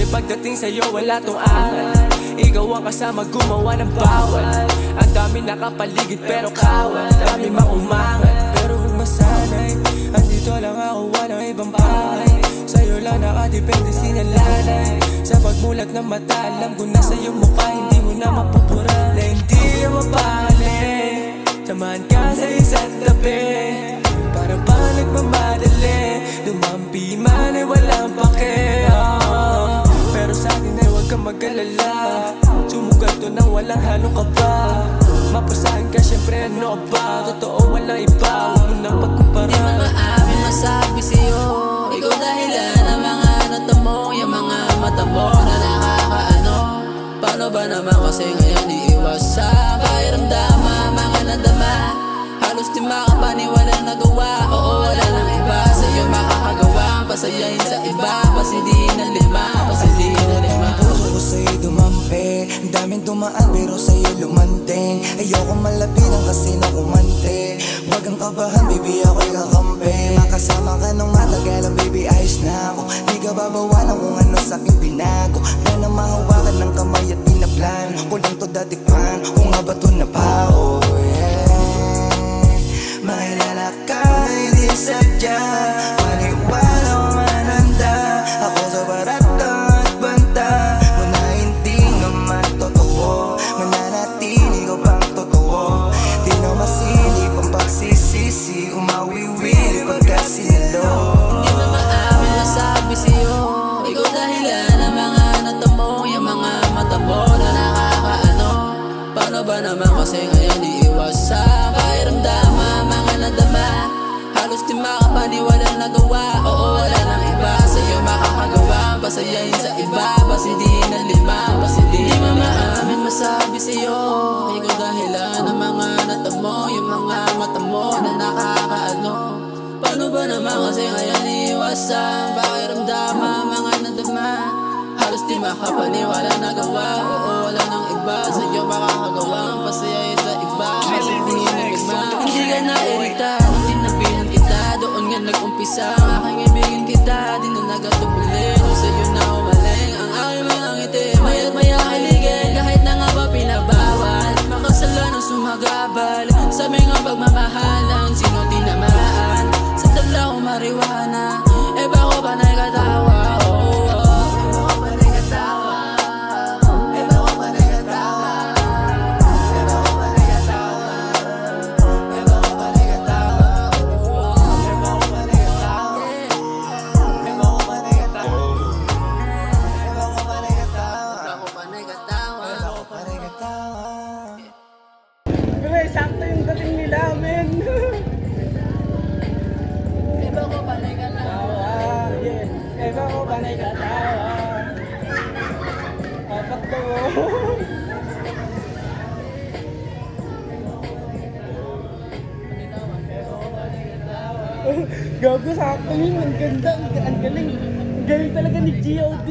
Pagdating sa'yo wala tong angal, ikaw ang kasama gumawa ng bawal. Ang dami nakapaligid pero kawal, dami maumangal pero huwag masanay. Andito lang ako, walang ibang bahay. Sa'yo lang nakadepende sinalalay. Sa pagmulat ng mata, alam ko na sa'yo mukha, hindi mo na mapupura. Na hindi ka mapali, samahan ka sa isa't tabi. Para pa nagmamadali, dumampi man ay walang pake. Pero sa'kin ay huwag kang mag-alala, sumugal to nang walang halong kaba. Mapasahan ka syempre, ano ba? Totoo walang iba, huwag mo nang pagkumpara. Di man maamin masabi sa'yo, ikaw dahilan ng mga natamo, yung mga mata mo na nakakaano. Paano ba naman kasi ngayon iiwas sa pakiramdama, mga nadama. Halos di makapaniwalang nagawa, oo wala nang iba. Sa'yo makakagawa, pasayahin sa iba, pasindihin ng lima, pasindihin ng lima. Puso ko sa'yo dumampi, ang daming dumaan pero sa'yo lumanding. Ayoko malapitan kasi nakumante. Huwag kang kabahan baby, ako'y kakampi. Makasama ka nung matagalan baby, ayos na ako. Di ka babawalan kung ano sa'king binago. Na nang mahawakan ng kamay at pinaplan. Kulang to datikpan, kung nga ba to na pa, oh yeah. Makilala ka, hindi sadya. Maniwala o mananda, ako sa barata at banta. Muna hindi naman totoo, mananatili ko bang totoo. Di na masilip ang pagsisisi, umawiwili pagka sinalo. Di man maamin masabi sa'yo, ikaw dahilan ng mga natamo, yung mga mata mo na nakakaano. Paano ba naman kasi ngayon iiwas sa pakiramdama, mga nadama. Halos di makapaniwalang nagawa, oo wala nang iba. Sa'yo makakagawa, pasayahin sa iba, pasindihin ng lima, pasindihin. Di man maamin masabi sa'yo, ikaw dahilan ng mga natamo, yung mga mata mo na nakakaano. Paano ba naman kasi ngayon iiwas sa pakiramdama, mga nadama. Halos di makapaniwala nagawa, oo wala nang iba. Sa'yo makakagawa, pasayahin sa iba, pasindihin ng lima. Hindi ka nairita nung tinabihan kita, doon nga nag-umpisa ang aking ibigin kita. Di na nagatubuli nung sa'yo na umaling ang aking mga ngiti. Maya't maya kiligin kahit na nga ba pinabawal. Makasala ng sumagabal sa mga pagmamahalan, sino tinamaan sa tabla ko mariwana. Eh bako pa nagkatawa, Sakto yung dating nila, men. iba ko pa nagkatawa. Eba ko ba na ikatawa? Sakto. Gago, sakto yun. Ang ganda, ang galing. Ang galing talaga ni G.O.D.